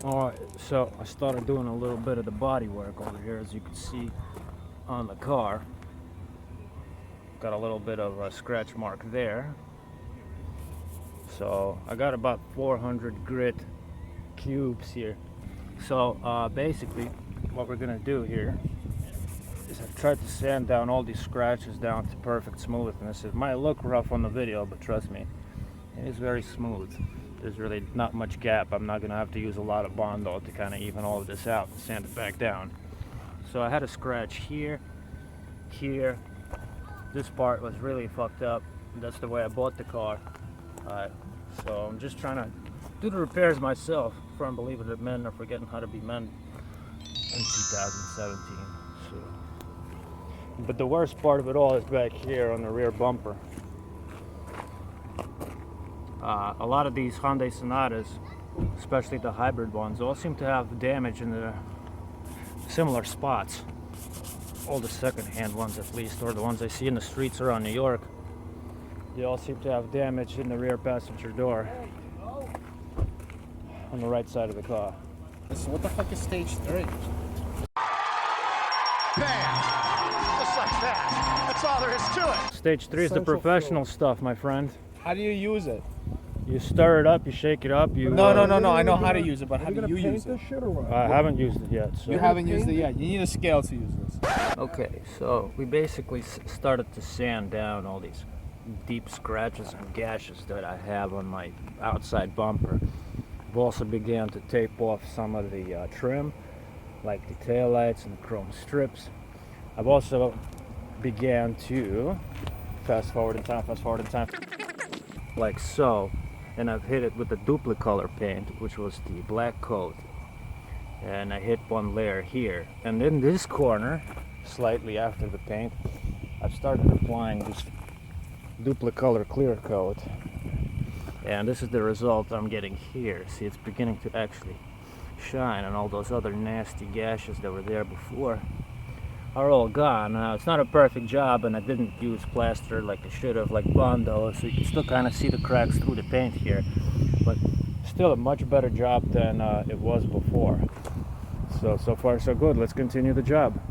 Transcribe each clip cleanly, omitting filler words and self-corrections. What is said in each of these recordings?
Alright, so I started doing a little bit of the body work over here, as you can see on the car. Got a little bit of a scratch mark there. So I got about 400 grit cubes here. So basically what we're gonna do here is I've tried to sand down all these scratches down to perfect smoothness. It might look rough on the video, but trust me, it is very smooth. There's really not much gap. I'm not gonna have to use a lot of Bondo to kind of even all of this out and sand it back down. So I had a scratch here, here. This part was really fucked up. That's the way I bought the car. So I'm just trying to do the repairs myself. From believe it, men are forgetting how to be men in 2017. So. But the worst part of it all is back here on the rear bumper. A lot of these Hyundai Sonatas, especially the hybrid ones, all seem to have damage in the similar spots. All the second-hand ones, at least, or the ones I see in the streets around New York, they all seem to have damage in the rear passenger door on the right side of the car. So what the fuck is stage 3? Bam! Just like that. That's all there is to it. Stage 3 is the professional stuff, my friend. How do you use it? You stir it up, you shake it up, you... No, I know how to use it, but how do you use it? I haven't used it yet. So. You haven't used it yet. You need a scale to use this. Okay, so we basically started to sand down all these deep scratches and gashes that I have on my outside bumper. I've also began to tape off some of the trim, like the taillights and the chrome strips. I've also began to fast forward in time, like so. And I've hit it with the duplicolor paint, which was the black coat. And I hit one layer here. And in this corner, slightly after the paint, I've started applying this duplicolor clear coat. And this is the result I'm getting here. See, it's beginning to actually shine, and all those other nasty gashes that were there before are all gone. Now, it's not a perfect job, and I didn't use plaster like I should have, like Bondo, so you can still kind of see the cracks through the paint here, but still a much better job than it was before. So far so good. Let's continue the job.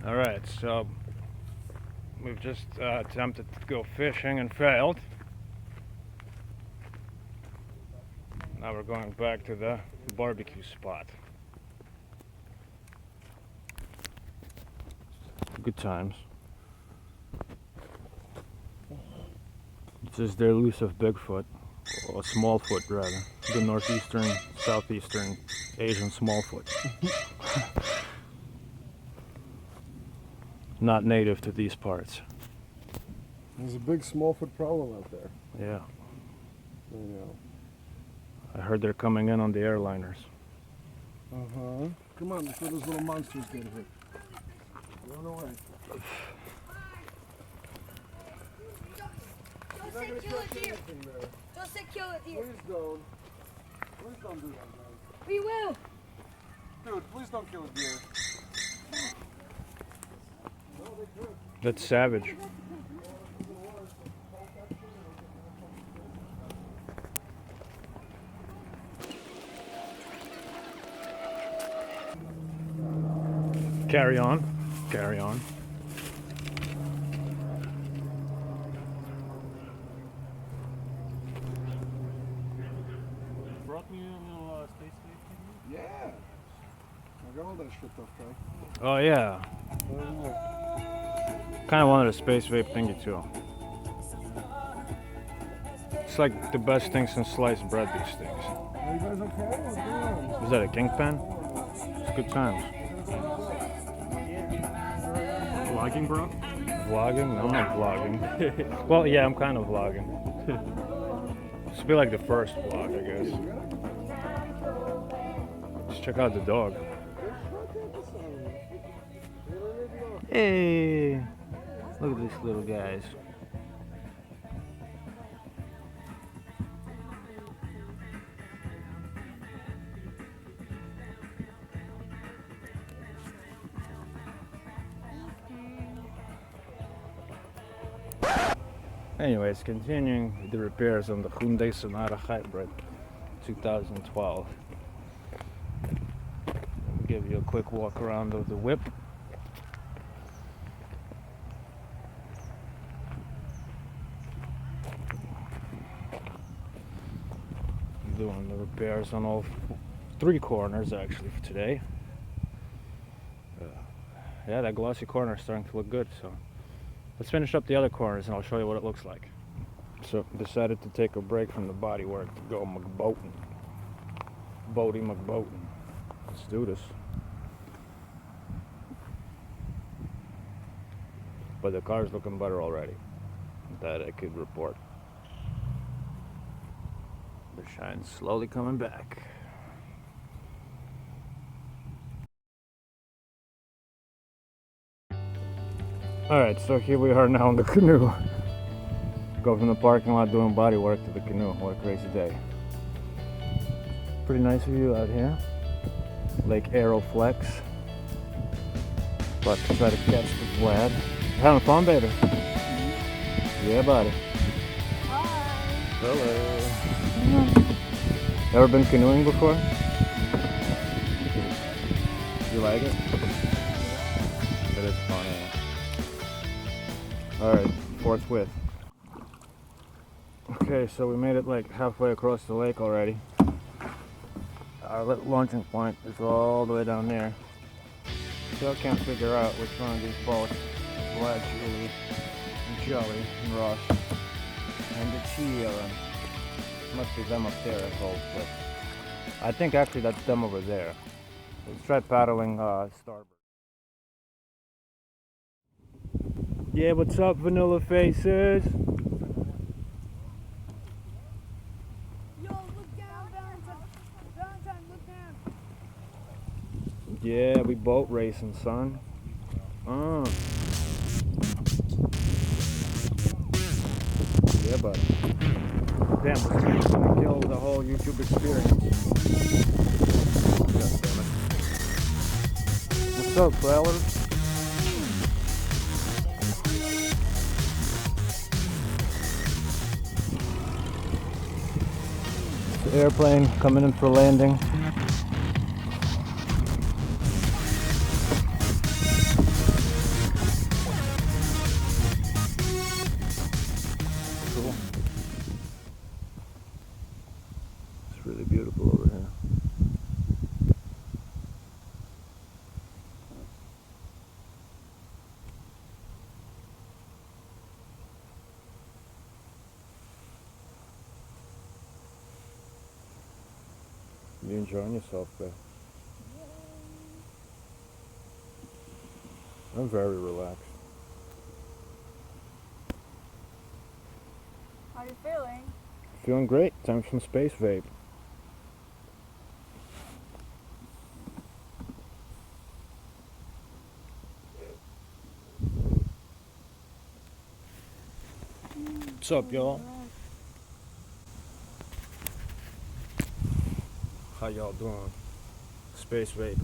Alright, so we've just attempted to go fishing and failed. Now we're going back to the barbecue spot. Good times. This is the elusive Bigfoot, or Smallfoot rather, the northeastern, southeastern Asian Smallfoot. Not native to these parts. There's a big Smallfoot problem out there. Yeah. I know. I heard they're coming in on the airliners. Uh-huh. Come on, before those little monsters get hit. Run away. Don't say kill a deer. Don't say kill a deer. Please don't. Please don't do that, guys. We will. Dude, please don't kill a deer. That's savage. Carry on. Carry on. Brought me a little space station? Yeah. I got all that shit up there. Oh yeah. Kind of wanted a space vape thingy too. It's like the best thing since sliced bread, these things. Are you guys okay? What's going on? Is that a kingpin? It's good times. Vlogging, bro? Vlogging? No, I'm not vlogging. Well, yeah, I'm kind of vlogging. This will be like the first vlog, I guess. Let's check out the dog. Hey! Look at these little guys. Anyways, continuing the repairs on the Hyundai Sonata Hybrid 2012. I'll give you a quick walk around of the whip. Doing the repairs on all three corners actually for today. Yeah, that glossy corner is starting to look good, so let's finish up the other corners and I'll show you what it looks like. So decided to take a break from the bodywork to go McBoatin. McBoatin. Let's do this. But the car's looking better already. That I could report. The shine's slowly coming back. Alright, so here we are now in the canoe. Go from the parking lot doing body work to the canoe. What a crazy day. Pretty nice view out here. Lake Aeroflex. About to try to catch the Vlad. Having fun, baby? Yeah, buddy. Hello. Ever been canoeing before? You like it? It is fun, yeah. Alright, forthwith. Okay, so we made it like halfway across the lake already. Our launching point is all the way down there. Still can't figure out which one of these boats, Vlad, Julie, and Jelly, and Ross, and the Chia. Must be them up there, I hope, but I think actually that's them over there. Let's try paddling starboard. Yeah, what's up, vanilla faces? Yo, look down, Valentine. Valentine, look down. Yeah, we boat racing, son. Yeah, buddy. Damn, this is gonna kill the whole YouTube experience. God damn it. What's up, fellas? The airplane coming in for landing. Cool. It's really beautiful over here. You enjoying yourself, babe? I'm very relaxed. How are you feeling? Feeling great. Time for some space vape. What's up, y'all? How y'all doing? Space vape.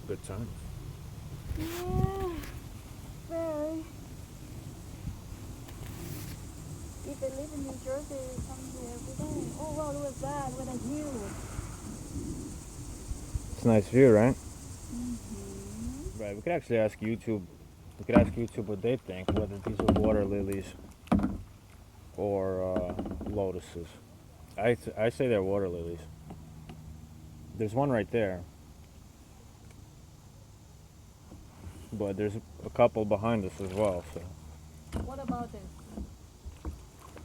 Good times. Yeah, very. If they live in New Jersey, they come here every day. Oh wow, look at that, what a view. It's a nice view, right? Mm-hmm. Right, we could actually ask YouTube. We could ask YouTube what they think, whether these are water lilies or lotuses. I say they're water lilies. There's one right there. But there's a couple behind us as well, so. What about this?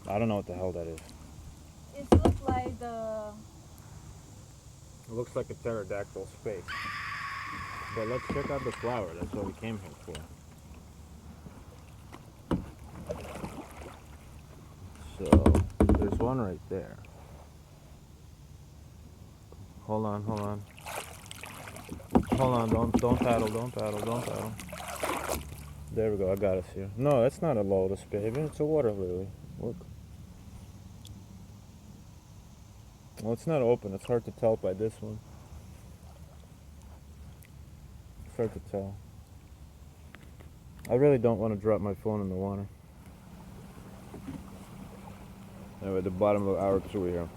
I don't know what the hell that is. It looks like the... It looks like a pterodactyl space. But let's check out the flower. That's what we came here for. So, there's one right there. Hold on. Hold on, don't paddle. There we go, I got us here. No, that's not a lotus, baby. It's a water lily. Look. Well, it's not open. It's hard to tell by this one. start to tell. I really don't want to drop my phone in the water. Anyway, at the bottom of our crew here,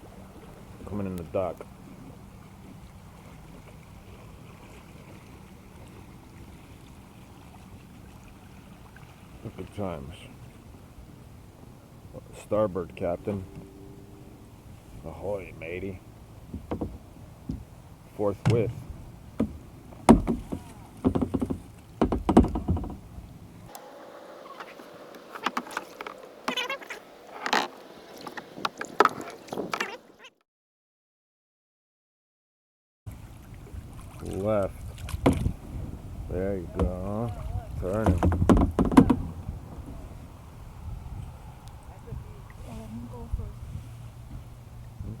coming in the dock. Good times. Starboard, Captain. Ahoy, matey. Forthwith. Left. There you go. Turning.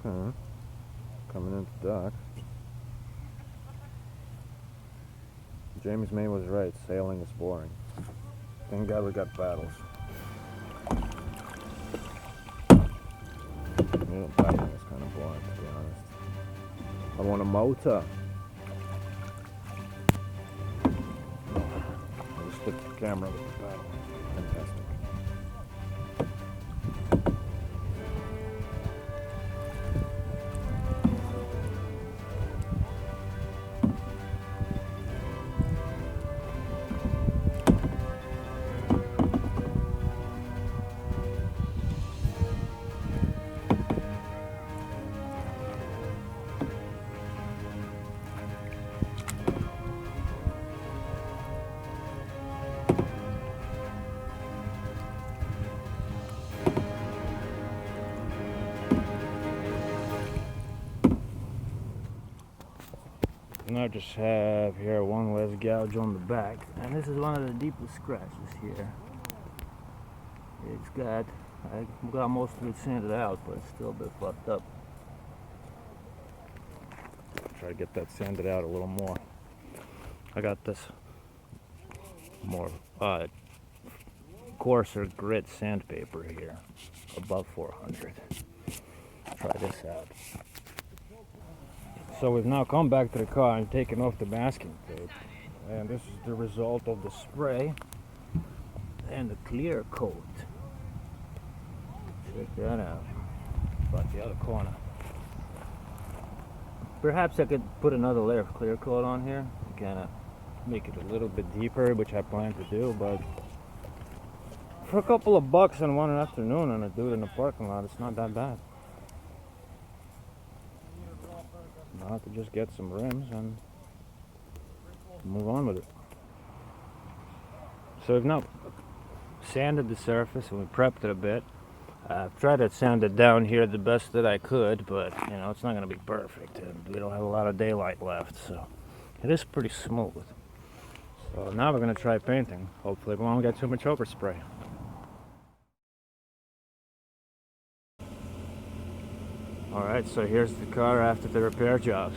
Okay. Coming into dock. James May was right. Sailing is boring. Thank God we got paddles. Yeah, paddling is kind of boring, to be honest. I want a motor. I just hit the camera with the paddle. Fantastic. And I just have here one less gouge on the back, and this is one of the deepest scratches here. I got most of it sanded out, but it's still a bit fucked up. Try to get that sanded out a little more. I got this more coarser grit sandpaper here, above 400. Try this out. So we've now come back to the car and taken off the masking tape, and this is the result of the spray and the clear coat. Check that out. About the other corner. Perhaps I could put another layer of clear coat on here to kind of make it a little bit deeper, which I plan to do, but for a couple of bucks in one afternoon and I do it in the parking lot, it's not that bad. I'll have to just get some rims and move on with it. So we've now sanded the surface and we prepped it a bit. I've tried to sand it down here the best that I could, but you know, it's not going to be perfect and we don't have a lot of daylight left, so it is pretty smooth. So now we're going to try painting. Hopefully we won't get too much overspray. Alright, so here's the car after the repair jobs.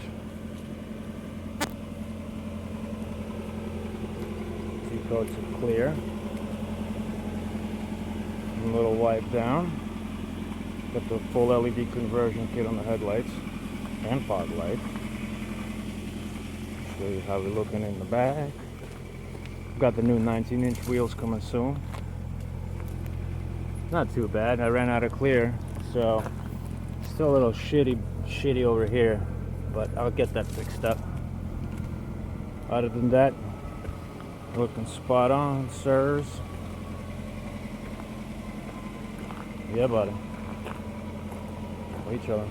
Two coats of clear. A little wipe down. Got the full LED conversion kit on the headlights and fog light. Show you how we're looking in the back. Got the new 19-inch wheels coming soon. Not too bad. I ran out of clear, so still a little shitty over here, but I'll get that fixed up. Other than that, looking spot on, sirs. Yeah, buddy. We chillin'.